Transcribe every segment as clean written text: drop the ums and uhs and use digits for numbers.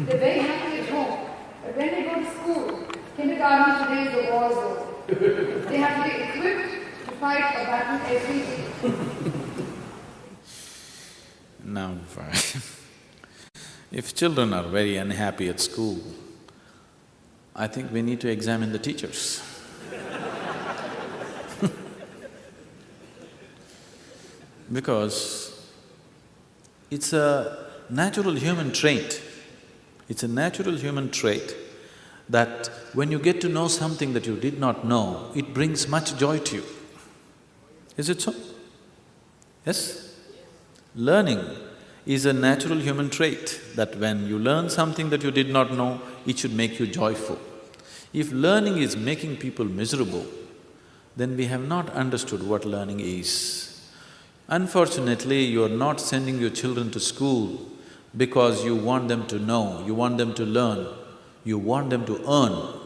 They're very happy at home. But when they go to school, kindergarten today is a war zone. They have to be equipped to fight a battle every day. Now, if children are very unhappy at school, I think we need to examine the teachers. Because it's a natural human trait. It's a natural human trait that when you get to know something that you did not know, it brings much joy to you. Is it so? Yes? Learning is a natural human trait that when you learn something that you did not know, it should make you joyful. If learning is making people miserable, then we have not understood what learning is. Unfortunately, you are not sending your children to school because you want them to know, you want them to learn, you want them to earn.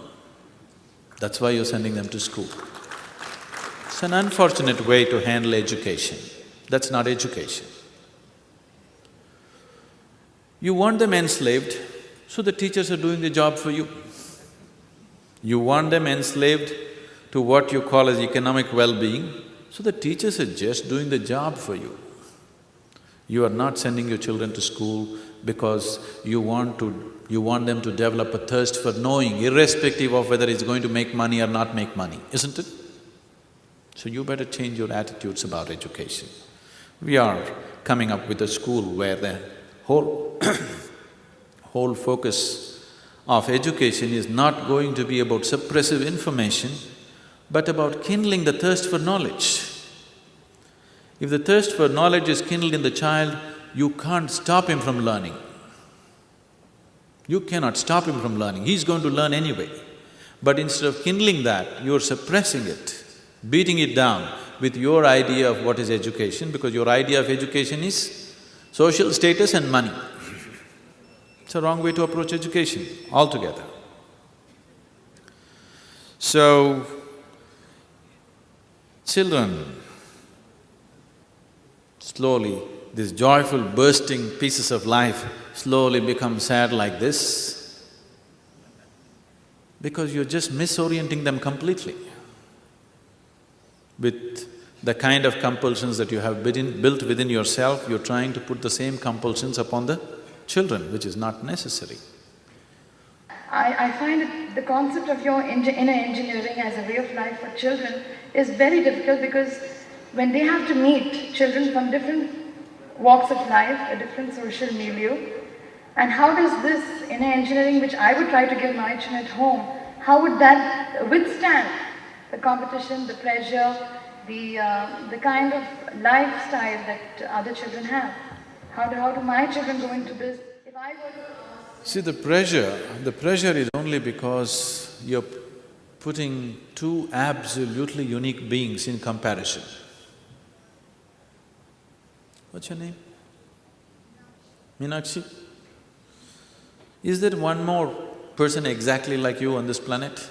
That's why you're sending them to school. It's an unfortunate way to handle education. That's not education. You want them enslaved, so the teachers are doing the job for you. You want them enslaved to what you call as economic well-being, so the teachers are just doing the job for you. You are not sending your children to school because you want them to develop a thirst for knowing, irrespective of whether it's going to make money or not make money, isn't it? So you better change your attitudes about education. We are coming up with a school where the whole whole focus of education is not going to be about suppressive information, but about kindling the thirst for knowledge. If the thirst for knowledge is kindled in the child, you can't stop him from learning. You cannot stop him from learning, he's going to learn anyway. But instead of kindling that, you're suppressing it, beating it down with your idea of what is education, because your idea of education is social status and money. It's a wrong way to approach education altogether. So, children, slowly, these joyful bursting pieces of life slowly become sad like this because you're just misorienting them completely. With the kind of compulsions that you have built within yourself, you're trying to put the same compulsions upon the children, which is not necessary. I find that the concept of your inner engineering as a way of life for children is very difficult because when they have to meet children from different walks of life, a different social milieu, and how does this inner engineering, which I would try to give my children at home, how would that withstand the competition, the pressure, the kind of lifestyle that other children have? How do my children go into this? If I were to… See, the pressure is only because you're putting two absolutely unique beings in comparison. What's your name? Meenakshi? Is there one more person exactly like you on this planet?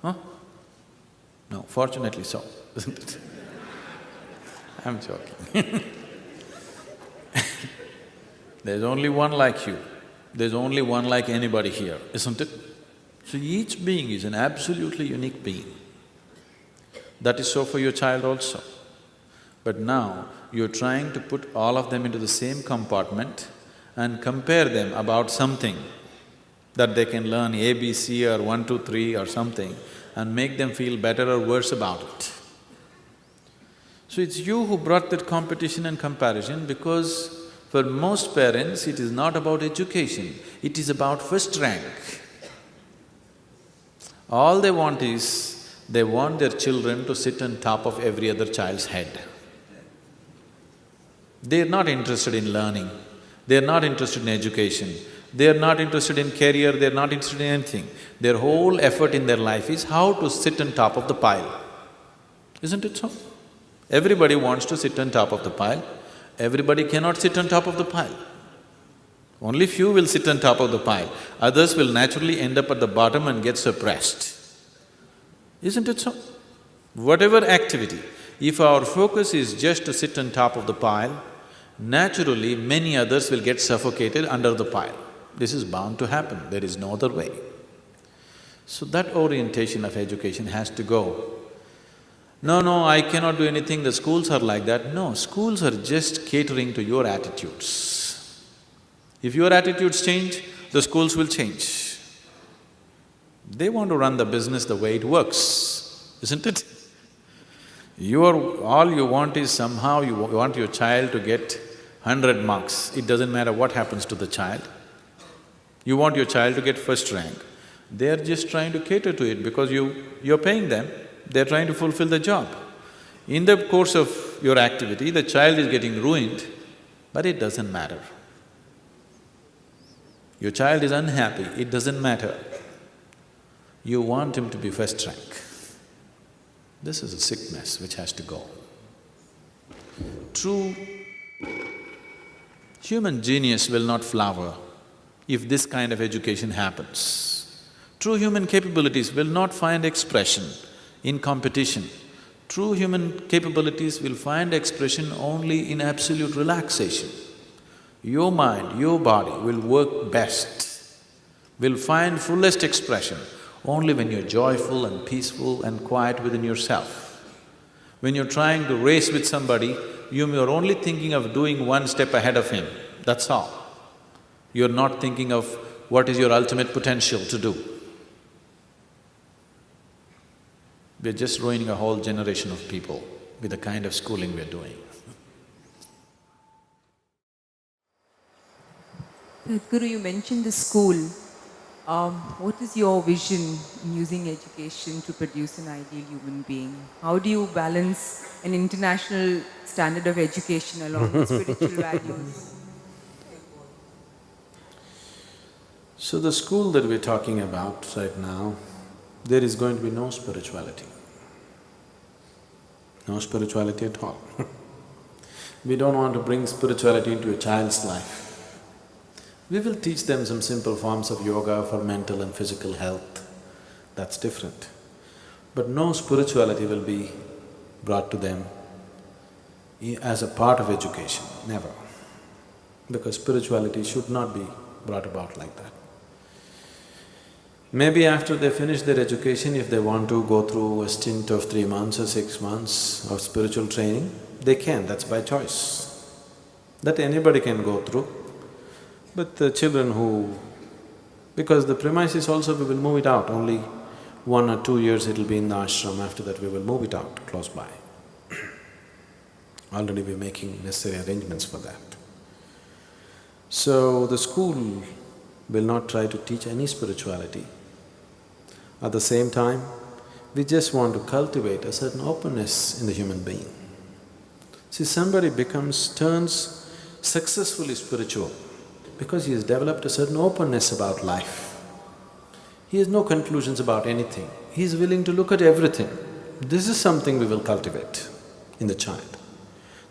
Huh? No, fortunately so, isn't it? I'm joking. There's only one like you, there's only one like anybody here, isn't it? So each being is an absolutely unique being. That is so for your child also. But now, you're trying to put all of them into the same compartment and compare them about something that they can learn ABC or 1, 2, 3 or something and make them feel better or worse about it. So it's you who brought that competition and comparison because for most parents, it is not about education, it is about first rank. All they want is, they want their children to sit on top of every other child's head. They're not interested in learning, they're not interested in education, they're not interested in career, they're not interested in anything. Their whole effort in their life is how to sit on top of the pile. Isn't it so? Everybody wants to sit on top of the pile, everybody cannot sit on top of the pile. Only few will sit on top of the pile, others will naturally end up at the bottom and get suppressed. Isn't it so? Whatever activity, if our focus is just to sit on top of the pile, naturally many others will get suffocated under the pile. This is bound to happen, there is no other way. So that orientation of education has to go. No, I cannot do anything, the schools are like that. No, schools are just catering to your attitudes. If your attitudes change, the schools will change. They want to run the business the way it works, isn't it? All you want is somehow you want your child to get 100 marks. It doesn't matter what happens to the child. You want your child to get first rank. They're just trying to cater to it because you're paying them, they're trying to fulfill the job. In the course of your activity, the child is getting ruined, but it doesn't matter. Your child is unhappy, it doesn't matter. You want him to be first rank. This is a sickness which has to go. True human genius will not flower if this kind of education happens. True human capabilities will not find expression in competition. True human capabilities will find expression only in absolute relaxation. Your mind, your body will work best, will find fullest expression only when you're joyful and peaceful and quiet within yourself. When you're trying to race with somebody, you're only thinking of doing one step ahead of him, that's all. You're not thinking of what is your ultimate potential to do. We're just ruining a whole generation of people with the kind of schooling we're doing. Sadhguru, you mentioned the school. What is your vision in using education to produce an ideal human being? How do you balance an international standard of education along with spiritual values? So the school that we're talking about right now, there is going to be no spirituality. No spirituality at all. We don't want to bring spirituality into a child's life. We will teach them some simple forms of yoga for mental and physical health, that's different. But no spirituality will be brought to them as a part of education, never. Because spirituality should not be brought about like that. Maybe after they finish their education, if they want to go through a stint of 3 months or 6 months of spiritual training, they can, that's by choice. That anybody can go through. But the children who… because the premises also we will move it out, only 1 or 2 years it'll be in the ashram, after that we will move it out close by. Already we're making necessary arrangements for that. So the school will not try to teach any spirituality. At the same time, we just want to cultivate a certain openness in the human being. See, somebody turns successfully spiritual because he has developed a certain openness about life. He has no conclusions about anything, he is willing to look at everything. This is something we will cultivate in the child,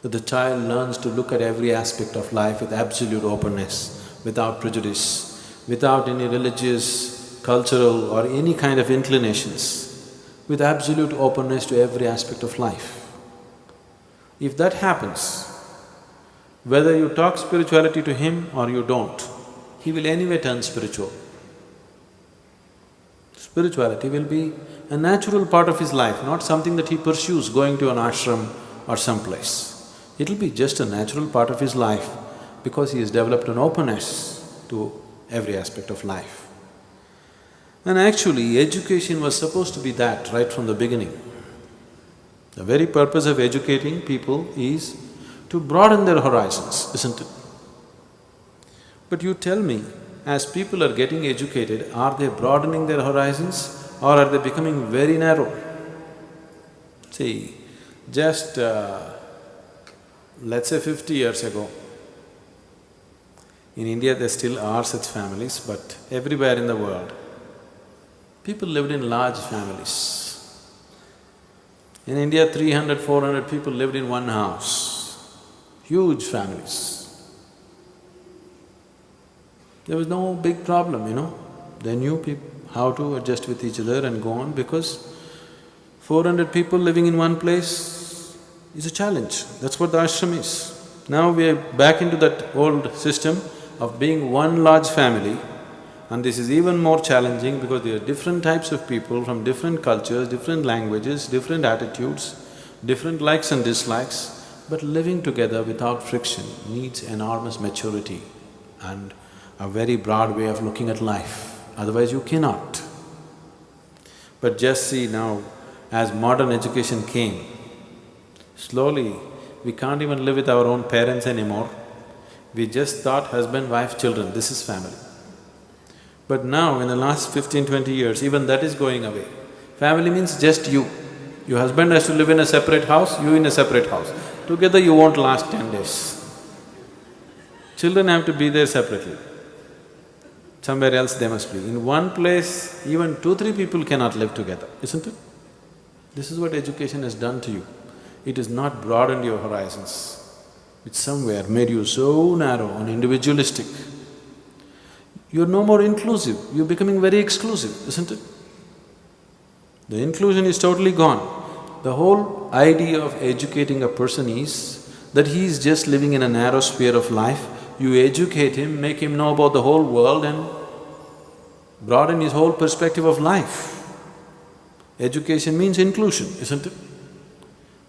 that the child learns to look at every aspect of life with absolute openness, without prejudice, without any religious, cultural or any kind of inclinations, with absolute openness to every aspect of life. If that happens, whether you talk spirituality to him or you don't, he will anyway turn spiritual. Spirituality will be a natural part of his life, not something that he pursues going to an ashram or someplace. It'll be just a natural part of his life because he has developed an openness to every aspect of life. And actually, education was supposed to be that right from the beginning. The very purpose of educating people is to broaden their horizons, isn't it? But you tell me, as people are getting educated, are they broadening their horizons or are they becoming very narrow? See, just let's say 50 years ago, in India there still are such families, but everywhere in the world, people lived in large families. In India, 300, 400 people lived in one house, huge families. There was no big problem, They knew how to adjust with each other and go on because 400 people living in one place is a challenge. That's what the ashram is. Now we are back into that old system of being one large family, and this is even more challenging because there are different types of people from different cultures, different languages, different attitudes, different likes and dislikes, but living together without friction needs enormous maturity and a very broad way of looking at life, otherwise you cannot. But just see now, as modern education came, slowly we can't even live with our own parents anymore. We just thought husband, wife, children, this is family. But now in the last 15–20 years, even that is going away. Family means just you. Your husband has to live in a separate house, you in a separate house. Together you won't last 10 days. Children have to be there separately. Somewhere else they must be. In one place, even 2–3 people cannot live together, isn't it? This is what education has done to you. It has not broadened your horizons. It somewhere made you so narrow and individualistic. You're no more inclusive, you're becoming very exclusive, isn't it? The inclusion is totally gone. The whole idea of educating a person is that he is just living in a narrow sphere of life. You educate him, make him know about the whole world and broaden his whole perspective of life. Education means inclusion, isn't it?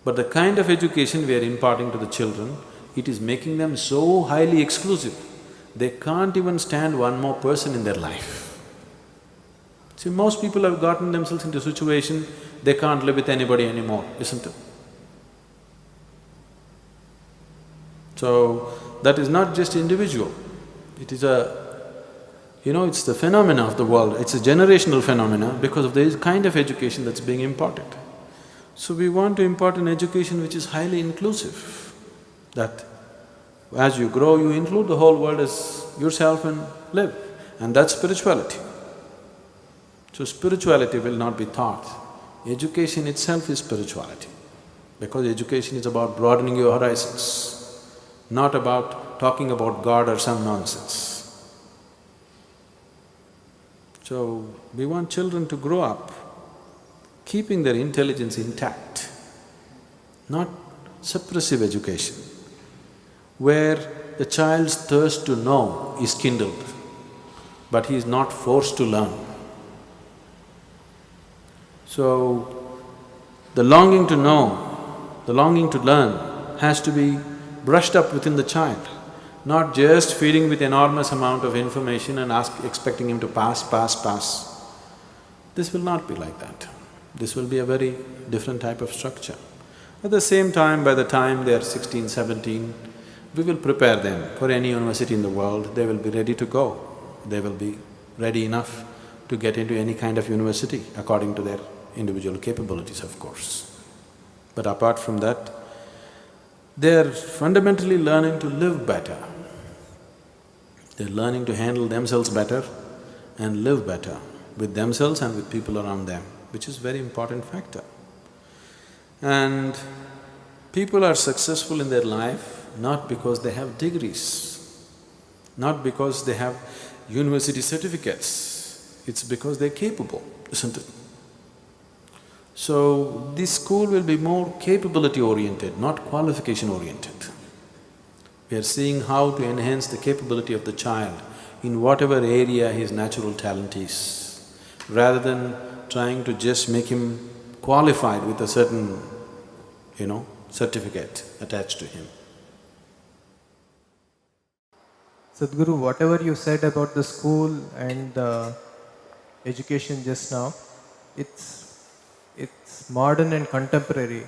But the kind of education we are imparting to the children, it is making them so highly exclusive, they can't even stand one more person in their life. See, most people have gotten themselves into a situation, they can't live with anybody anymore, isn't it? So, that is not just individual, it is it's the phenomena of the world, it's a generational phenomena because of the kind of education that's being imparted. So we want to impart an education which is highly inclusive, that as you grow, you include the whole world as yourself and live, and that's spirituality. So spirituality will not be taught. Education itself is spirituality, because education is about broadening your horizons, not about talking about God or some nonsense. So, we want children to grow up keeping their intelligence intact, not suppressive education, where the child's thirst to know is kindled, but he is not forced to learn. So, the longing to know, the longing to learn has to be brushed up within the child, not just feeding with enormous amount of information and expecting him to pass. This will not be like that. This will be a very different type of structure. At the same time, by the time they are 16, 17, we will prepare them for any university in the world, they will be ready to go. They will be ready enough to get into any kind of university according to their individual capabilities, of course. But apart from that, they're fundamentally learning to live better. They're learning to handle themselves better and live better with themselves and with people around them, which is very important factor. And people are successful in their life not because they have degrees, not because they have university certificates, it's because they're capable, isn't it? So, this school will be more capability-oriented, not qualification-oriented. We are seeing how to enhance the capability of the child in whatever area his natural talent is, rather than trying to just make him qualified with a certain, certificate attached to him. Sadhguru, whatever you said about the school and the education just now, it's modern and contemporary.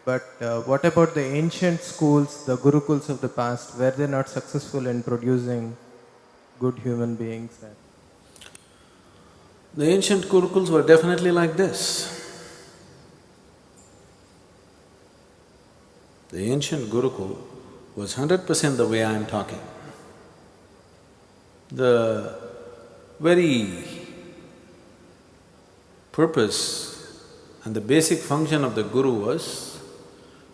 But what about the ancient schools, the gurukuls of the past, were they not successful in producing good human beings? The ancient gurukuls were definitely like this. The ancient gurukul was 100% the way I am talking. The very purpose and the basic function of the guru was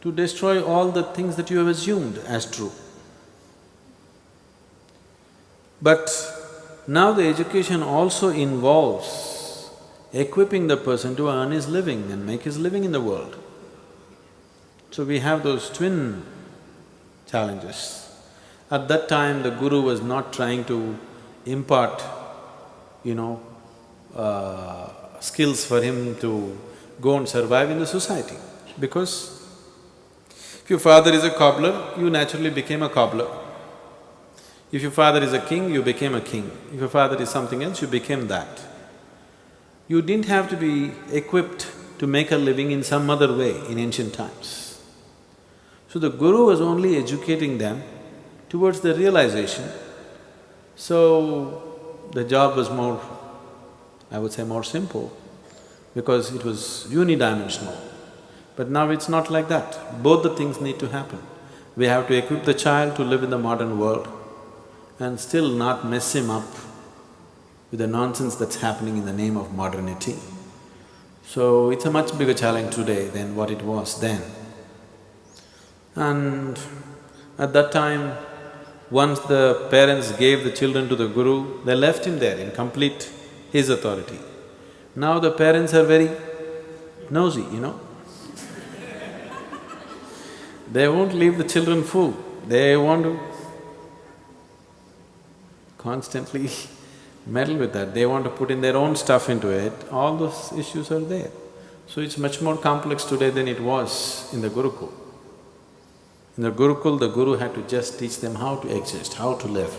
to destroy all the things that you have assumed as true. But now the education also involves equipping the person to earn his living and make his living in the world. So we have those twin challenges. At that time, the Guru was not trying to impart, you know, skills for him to go and survive in the society. Because if your father is a cobbler, you naturally became a cobbler. If your father is a king, you became a king. If your father is something else, you became that. You didn't have to be equipped to make a living in some other way in ancient times. So the Guru was only educating them towards the realization. So the job was more, I would say more simple, because it was unidimensional. But now it's not like that. Both the things need to happen. We have to equip the child to live in the modern world and still not mess him up with the nonsense that's happening in the name of modernity. So it's a much bigger challenge today than what it was then. And at that time, once the parents gave the children to the Guru, they left him there in complete his authority. Now the parents are very nosy, you know. They won't leave the children food, they want to constantly meddle with that, they want to put in their own stuff into it, all those issues are there. So it's much more complex today than it was in the Gurukul. In the Gurukul, the Guru had to just teach them how to exist, how to live,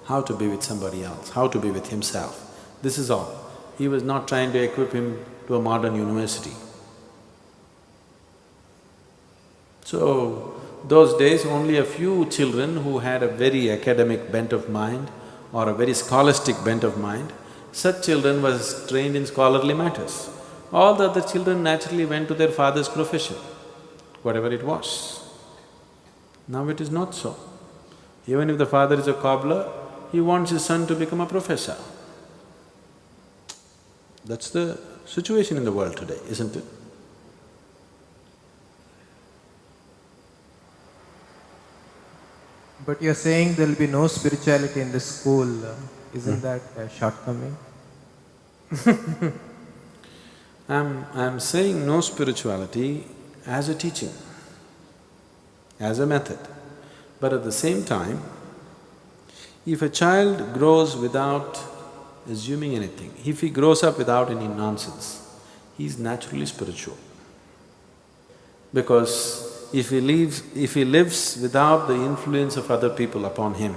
how to be with somebody else, how to be with himself. This is all. He was not trying to equip him to a modern university. So, those days only a few children who had a very academic bent of mind or a very scholastic bent of mind, such children was trained in scholarly matters. All the other children naturally went to their father's profession, whatever it was. Now it is not so. Even if the father is a cobbler, he wants his son to become a professor. That's the situation in the world today, isn't it? But you're saying there'll be no spirituality in the school, isn't that a shortcoming? I'm saying no spirituality as a teaching, as a method. But at the same time, if a child grows without assuming anything, if he grows up without any nonsense, he is naturally spiritual. Because if he lives without the influence of other people upon him,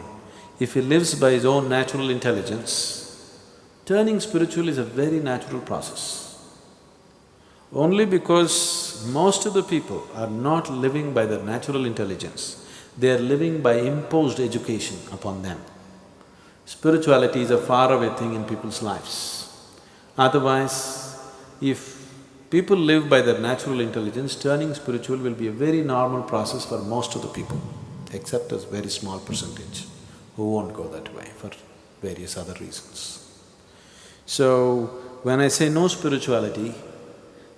if he lives by his own natural intelligence, turning spiritual is a very natural process. Only because most of the people are not living by their natural intelligence, they are living by imposed education upon them. Spirituality is a faraway thing in people's lives. Otherwise, if people live by their natural intelligence, turning spiritual will be a very normal process for most of the people, except a very small percentage who won't go that way for various other reasons. So, when I say no spirituality,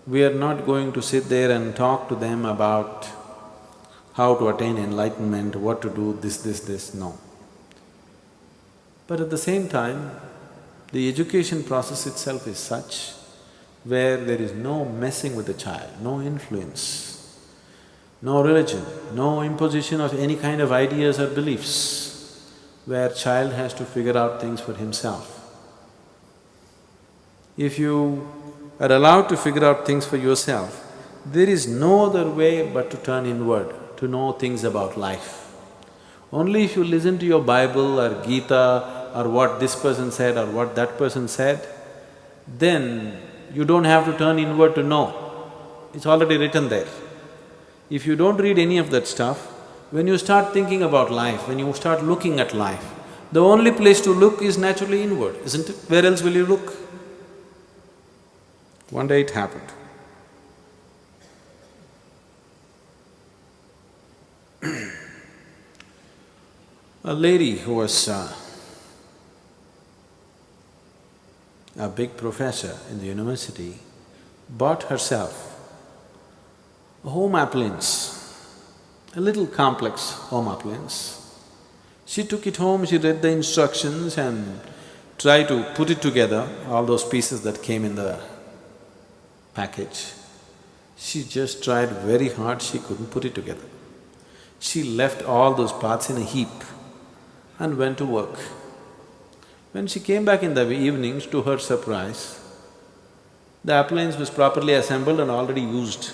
we are not going to sit there and talk to them about how to attain enlightenment, what to do, this, no. But at the same time, the education process itself is such where there is no messing with the child, no influence, no religion, no imposition of any kind of ideas or beliefs, where child has to figure out things for himself. If you are allowed to figure out things for yourself, there is no other way but to turn inward, to know things about life. Only if you listen to your Bible or Gita or what this person said or what that person said, then you don't have to turn inward to know. It's already written there. If you don't read any of that stuff, when you start thinking about life, when you start looking at life, the only place to look is naturally inward, isn't it? Where else will you look? One day it happened. A lady who was a big professor in the university bought herself a home appliance, a little complex home appliance. She took it home, she read the instructions and tried to put it together, all those pieces that came in the package. She just tried very hard, she couldn't put it together. She left all those parts in a heap and went to work. When she came back in the evenings, to her surprise, the appliance was properly assembled and already used.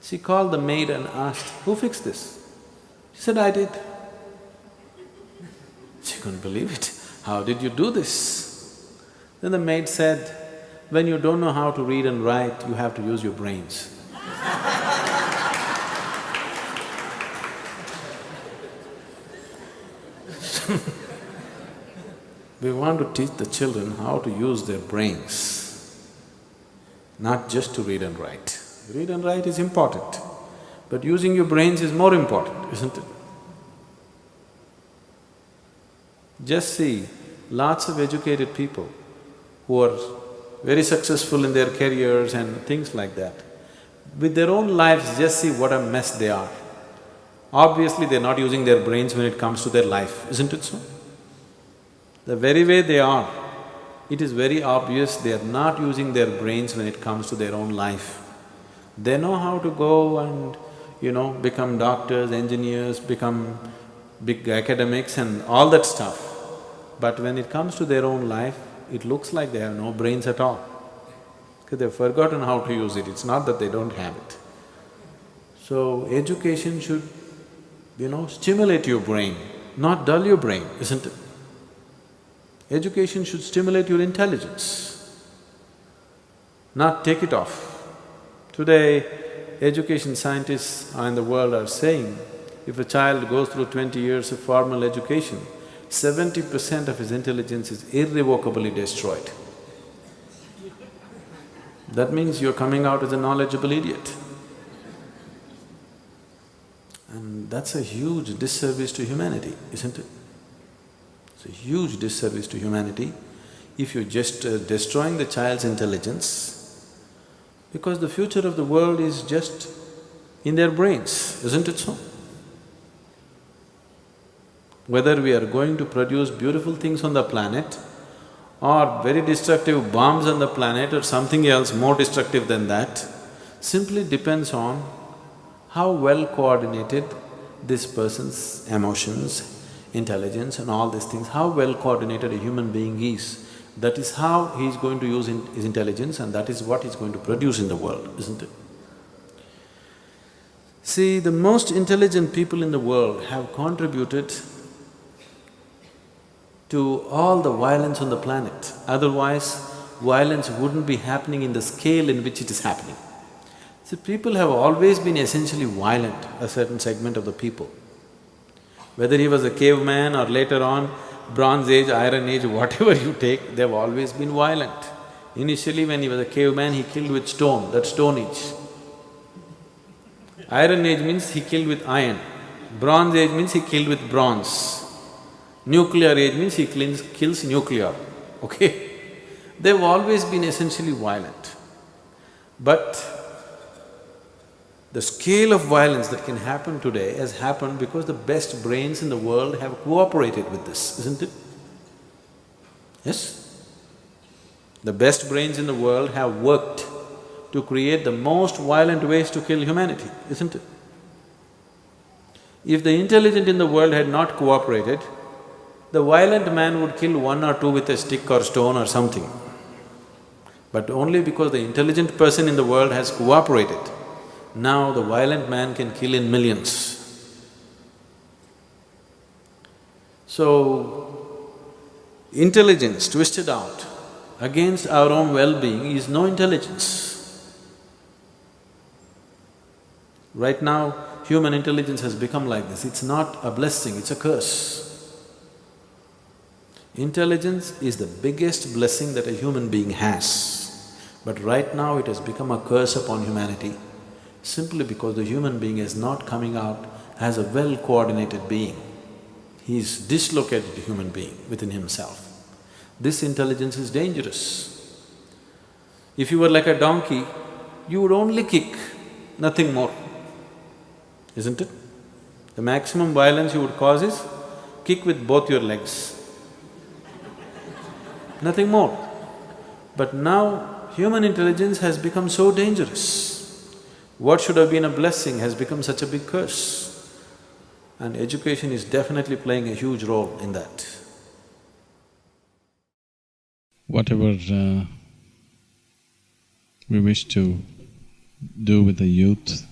She called the maid and asked, "Who fixed this?" She said, "I did." She couldn't believe it. "How did you do this?" Then the maid said, "When you don't know how to read and write, you have to use your brains." We want to teach the children how to use their brains, not just to read and write. Read and write is important, but using your brains is more important, isn't it? Just see, lots of educated people who are very successful in their careers and things like that, with their own lives, just see what a mess they are. Obviously, they're not using their brains when it comes to their life, isn't it so? The very way they are, it is very obvious they are not using their brains when it comes to their own life. They know how to go and, become doctors, engineers, become big academics and all that stuff. But when it comes to their own life, it looks like they have no brains at all, because they've forgotten how to use it. It's not that they don't have it. So, education should, stimulate your brain, not dull your brain, isn't it? Education should stimulate your intelligence, not take it off. Today, education scientists in the world are saying, if a child goes through 20 years of formal education, 70% of his intelligence is irrevocably destroyed. That means you're coming out as a knowledgeable idiot. And that's a huge disservice to humanity, isn't it? It's a huge disservice to humanity if you're just destroying the child's intelligence, because the future of the world is just in their brains, isn't it so? Whether we are going to produce beautiful things on the planet or very destructive bombs on the planet or something else more destructive than that, simply depends on how well coordinated this person's emotions, intelligence and all these things, how well coordinated a human being is. That is how he is going to use his intelligence, and that is what he is going to produce in the world, isn't it? See, the most intelligent people in the world have contributed to all the violence on the planet. Otherwise, violence wouldn't be happening in the scale in which it is happening. See, people have always been essentially violent, a certain segment of the people. Whether he was a caveman or later on Bronze Age, Iron Age, whatever you take, they've always been violent. Initially when he was a caveman, he killed with stone, that's Stone Age. Iron Age means he killed with iron. Bronze Age means he killed with bronze. Nuclear Age means he kills nuclear, okay? They've always been essentially violent. But the scale of violence that can happen today has happened because the best brains in the world have cooperated with this, isn't it? Yes? The best brains in the world have worked to create the most violent ways to kill humanity, isn't it? If the intelligent in the world had not cooperated, the violent man would kill one or two with a stick or stone or something. But only because the intelligent person in the world has cooperated, now the violent man can kill in millions. So, intelligence twisted out against our own well-being is no intelligence. Right now, human intelligence has become like this. It's not a blessing, it's a curse. Intelligence is the biggest blessing that a human being has, but right now it has become a curse upon humanity, simply because the human being is not coming out as a well-coordinated being. He is dislocated human being within himself. This intelligence is dangerous. If you were like a donkey, you would only kick, nothing more, isn't it? The maximum violence you would cause is kick with both your legs, nothing more. But now human intelligence has become so dangerous. What should have been a blessing has become such a big curse. and education is definitely playing a huge role in that. Whatever we wish to do with the youth,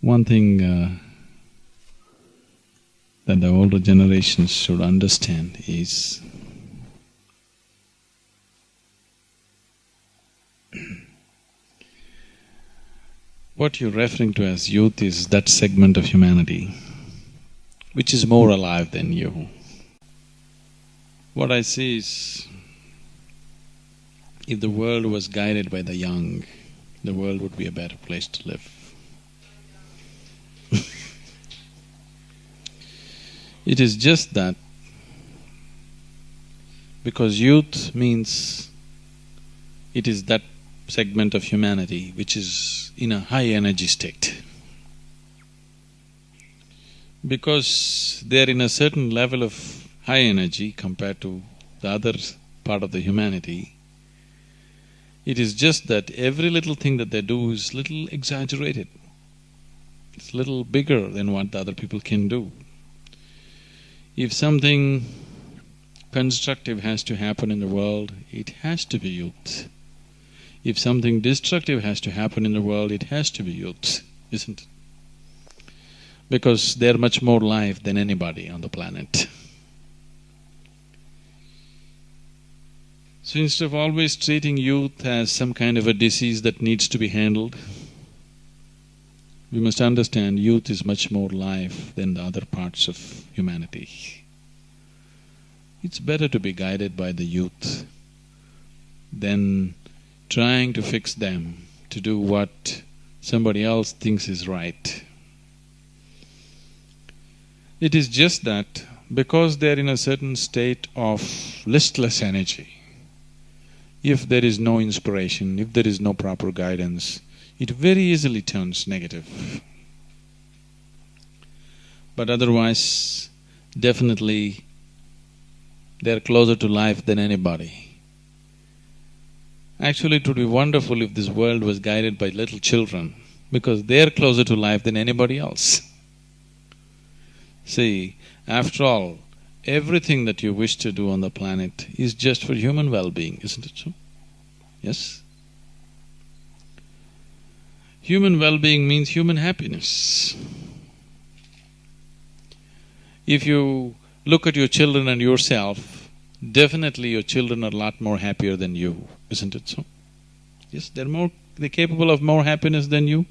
one thing that the older generations should understand is what you're referring to as youth is that segment of humanity which is more alive than you. What I see is, if the world was guided by the young, the world would be a better place to live. It is just that because youth means it is that segment of humanity which is in a high energy state. Because they're in a certain level of high energy compared to the other part of the humanity, it is just that every little thing that they do is little exaggerated. It's little bigger than what the other people can do. If something constructive has to happen in the world, it has to be youth. If something destructive has to happen in the world, it has to be youth, isn't it? Because they're much more live than anybody on the planet. So instead of always treating youth as some kind of a disease that needs to be handled, we must understand youth is much more live than the other parts of humanity. It's better to be guided by the youth than trying to fix them to do what somebody else thinks is right. It is just that because they're in a certain state of listless energy, if there is no inspiration, if there is no proper guidance, it very easily turns negative. But otherwise, definitely they're closer to life than anybody. Actually, it would be wonderful if this world was guided by little children, because they're closer to life than anybody else. See, after all, everything that you wish to do on the planet is just for human well-being, isn't it so? Yes? Human well-being means human happiness. If you look at your children and yourself, definitely your children are a lot more happier than you, isn't it so? Yes, they're capable of more happiness than you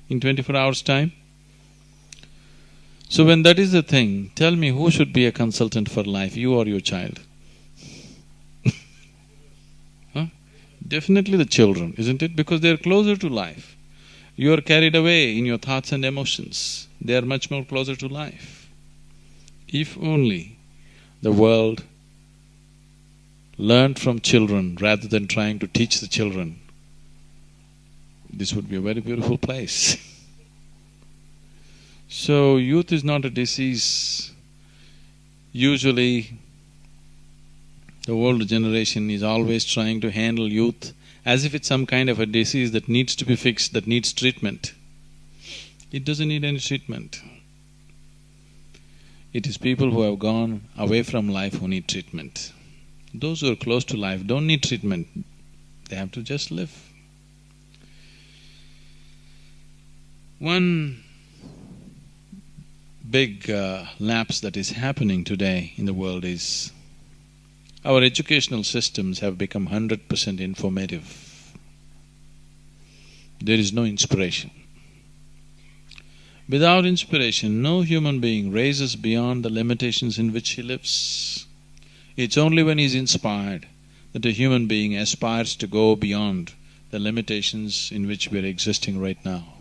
in 24 hours' time. So when that is the thing, tell me who should be a consultant for life, you or your child? Huh? Definitely the children, isn't it? Because they're closer to life. You are carried away in your thoughts and emotions, they are much more closer to life. If only the world learned from children rather than trying to teach the children, this would be a very beautiful place. So, youth is not a disease. Usually, the older generation is always trying to handle youth as if it's some kind of a disease that needs to be fixed, that needs treatment. It doesn't need any treatment. It is people who have gone away from life who need treatment. Those who are close to life don't need treatment, they have to just live. One big lapse that is happening today in the world is our educational systems have become 100% informative. There is no inspiration. Without inspiration, no human being raises beyond the limitations in which he lives. It's only when he's inspired that a human being aspires to go beyond the limitations in which we're existing right now.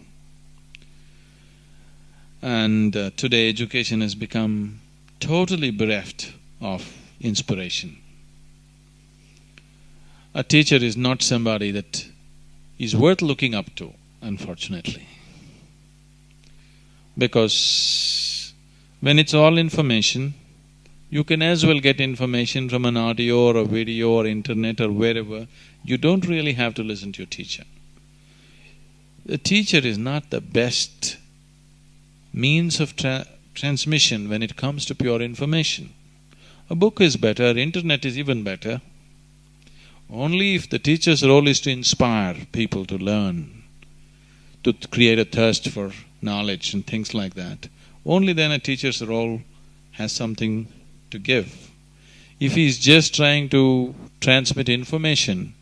And today education has become totally bereft of inspiration. A teacher is not somebody that is worth looking up to, unfortunately. Because when it's all information, you can as well get information from an audio or a video or internet or wherever. You don't really have to listen to your teacher. The teacher is not the best means of transmission when it comes to pure information. A book is better, internet is even better. Only if the teacher's role is to inspire people to learn, to create a thirst for knowledge and things like that, only then a teacher's role has something to give. If he is just trying to transmit information,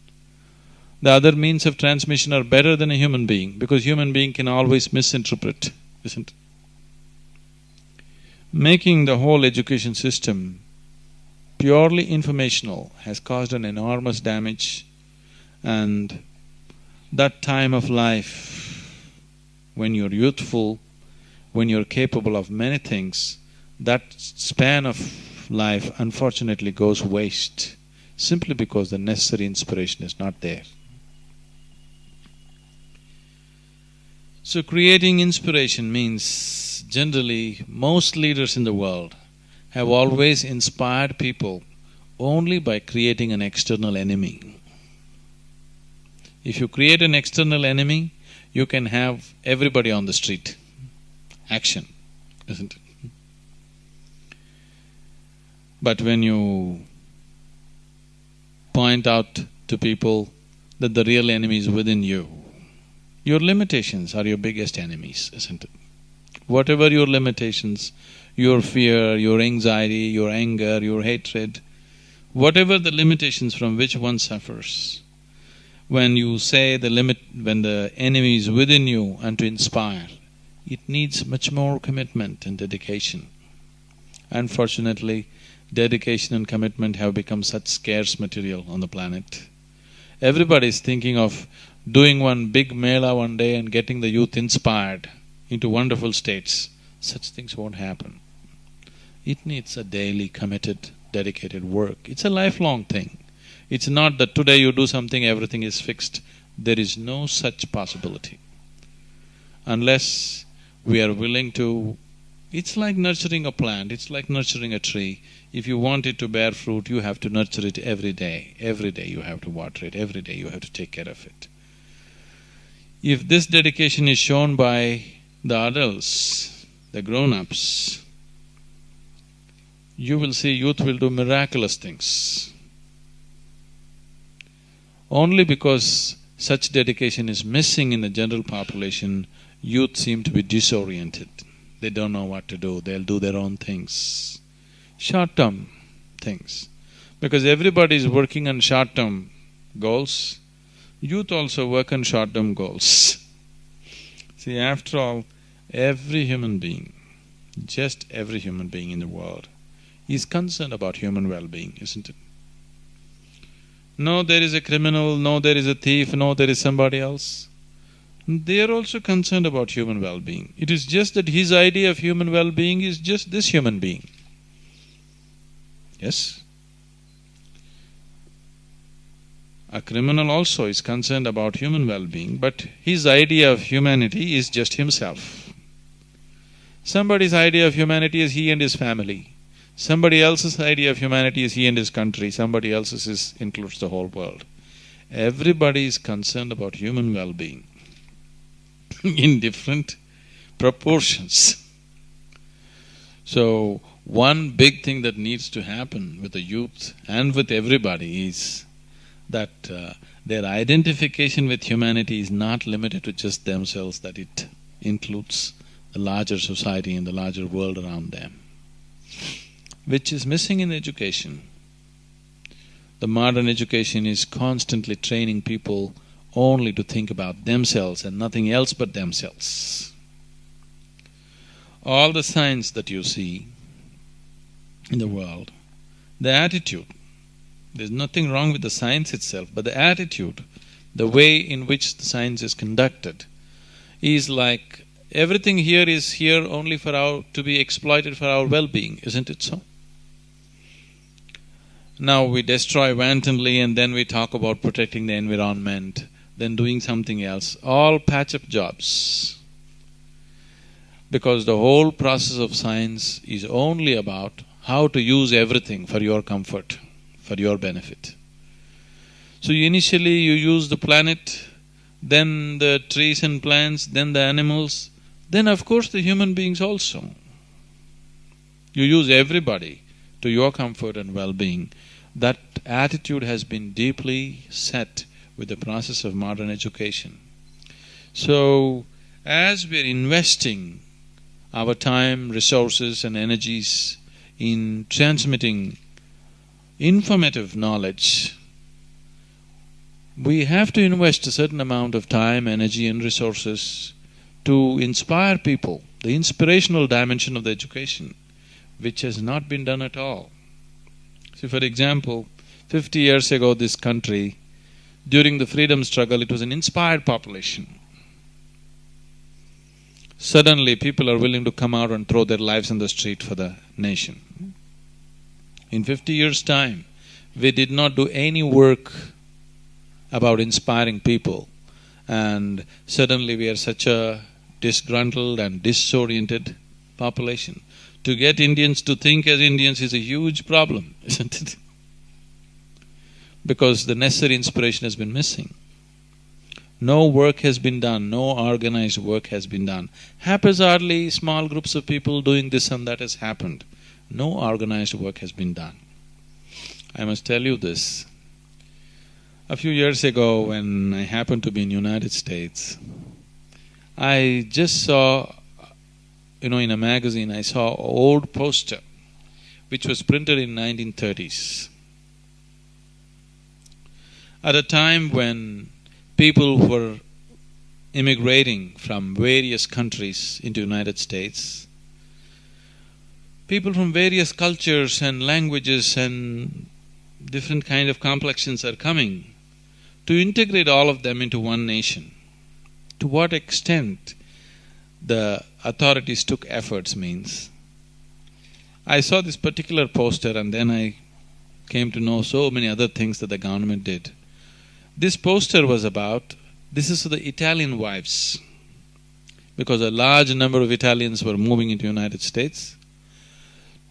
the other means of transmission are better than a human being, because human being can always misinterpret, isn't it? Making the whole education system purely informational has caused an enormous damage, and that time of life, when you're youthful, when you're capable of many things, that span of life unfortunately goes waste, simply because the necessary inspiration is not there. So creating inspiration means, generally, most leaders in the world have always inspired people only by creating an external enemy. If you create an external enemy, you can have everybody on the street. Action, isn't it? But when you point out to people that the real enemy is within you, your limitations are your biggest enemies, isn't it? Whatever your limitations, your fear, your anxiety, your anger, your hatred, whatever the limitations from which one suffers, when you say when the enemy is within you and to inspire, it needs much more commitment and dedication. Unfortunately, dedication and commitment have become such scarce material on the planet. Everybody is thinking of doing one big mela one day and getting the youth inspired into wonderful states. Such things won't happen. It needs a daily committed, dedicated work. It's a lifelong thing. It's not that today you do something, everything is fixed. There is no such possibility. Unless we are willing to… It's like nurturing a plant, it's like nurturing a tree. If you want it to bear fruit, you have to nurture it every day. Every day you have to water it, every day you have to take care of it. If this dedication is shown by the adults, the grown-ups, you will see youth will do miraculous things. Only because such dedication is missing in the general population, youth seem to be disoriented. They don't know what to do, they'll do their own things. Short-term things. Because everybody is working on short-term goals, youth also work on short-term goals. See, after all, every human being, just every human being in the world, is concerned about human well-being, isn't it? No, there is a criminal, no, there is a thief, no, there is somebody else. They are also concerned about human well-being. It is just that his idea of human well-being is just this human being. Yes? A criminal also is concerned about human well-being, but his idea of humanity is just himself. Somebody's idea of humanity is he and his family. Somebody else's idea of humanity is he and his country. Somebody else's includes the whole world. Everybody is concerned about human well-being in different proportions. So, one big thing that needs to happen with the youth and with everybody is that their identification with humanity is not limited to just themselves, that it includes the larger society and the larger world around them, which is missing in education. The modern education is constantly training people only to think about themselves and nothing else but themselves. All the science that you see in the world, the attitude, there's nothing wrong with the science itself, but the attitude, the way in which the science is conducted, is like everything here is here only to be exploited for our well-being, isn't it so? Now we destroy wantonly and then we talk about protecting the environment, then doing something else, all patch-up jobs. Because the whole process of science is only about how to use everything for your comfort, for your benefit. So initially you use the planet, then the trees and plants, then the animals, then of course the human beings also. You use everybody to your comfort and well-being. That attitude has been deeply set with the process of modern education. So, as we're investing our time, resources and energies in transmitting informative knowledge, we have to invest a certain amount of time, energy and resources to inspire people, the inspirational dimension of the education, which has not been done at all. So for example, 50 years ago this country, during the freedom struggle, it was an inspired population. Suddenly people are willing to come out and throw their lives on the street for the nation. In 50 years' time, we did not do any work about inspiring people, and suddenly we are such a disgruntled and disoriented population. To get Indians to think as Indians is a huge problem, isn't it? Because the necessary inspiration has been missing. No work has been done, no organized work has been done. Haphazardly, small groups of people doing this and that has happened. No organized work has been done. I must tell you this. A few years ago, when I happened to be in United States, I just saw, in a magazine, I saw an old poster which was printed in 1930s. At a time when people were immigrating from various countries into United States, people from various cultures and languages and different kind of complexions are coming to integrate all of them into one nation. To what extent the authorities took efforts means, I saw this particular poster and then I came to know so many other things that the government did. This poster was about, this is for the Italian wives, because a large number of Italians were moving into United States,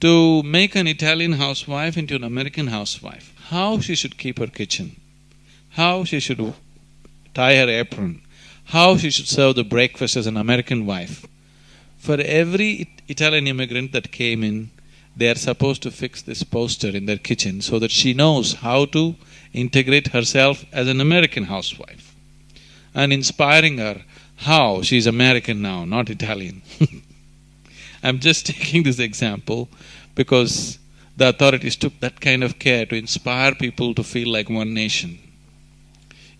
to make an Italian housewife into an American housewife, how she should keep her kitchen, how she should tie her apron, how she should serve the breakfast as an American wife. For every Italian immigrant that came in, they are supposed to fix this poster in their kitchen so that she knows how to integrate herself as an American housewife, and inspiring her how she's American now, not Italian. I'm just taking this example because the authorities took that kind of care to inspire people to feel like one nation.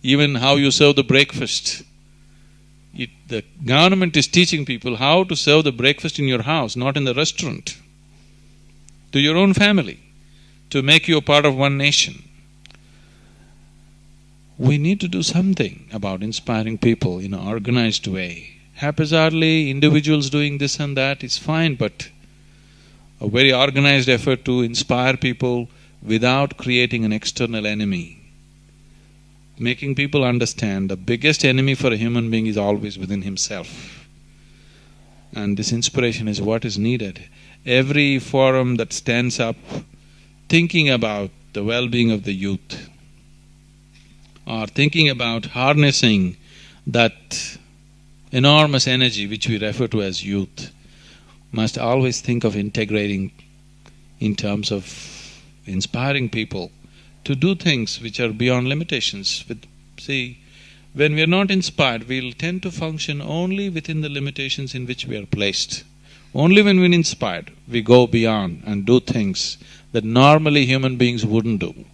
Even how you serve the breakfast. The government is teaching people how to serve the breakfast in your house, not in the restaurant, to your own family, to make you a part of one nation. We need to do something about inspiring people in an organized way. Haphazardly, individuals doing this and that is fine, but a very organized effort to inspire people without creating an external enemy. Making people understand the biggest enemy for a human being is always within himself. And this inspiration is what is needed. Every forum that stands up thinking about the well-being of the youth, or thinking about harnessing that enormous energy which we refer to as youth, must always think of integrating in terms of inspiring people to do things which are beyond limitations. See, when we are not inspired, we'll tend to function only within the limitations in which we are placed. Only when we're inspired, we go beyond and do things that normally human beings wouldn't do.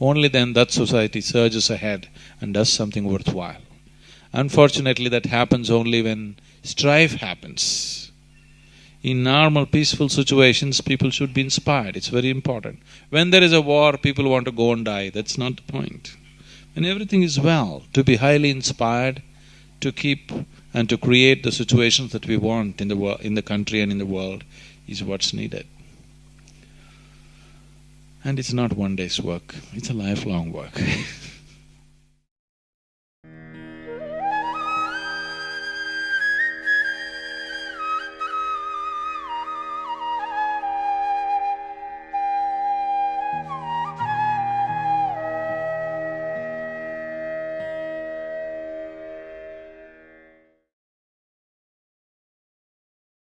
Only then that society surges ahead and does something worthwhile. Unfortunately, that happens only when strife happens. In normal, peaceful situations, people should be inspired, it's very important. When there is a war, people want to go and die, that's not the point. When everything is well, to be highly inspired, to keep and to create the situations that we want in the country and in the world is what's needed. And it's not one day's work, it's a lifelong work.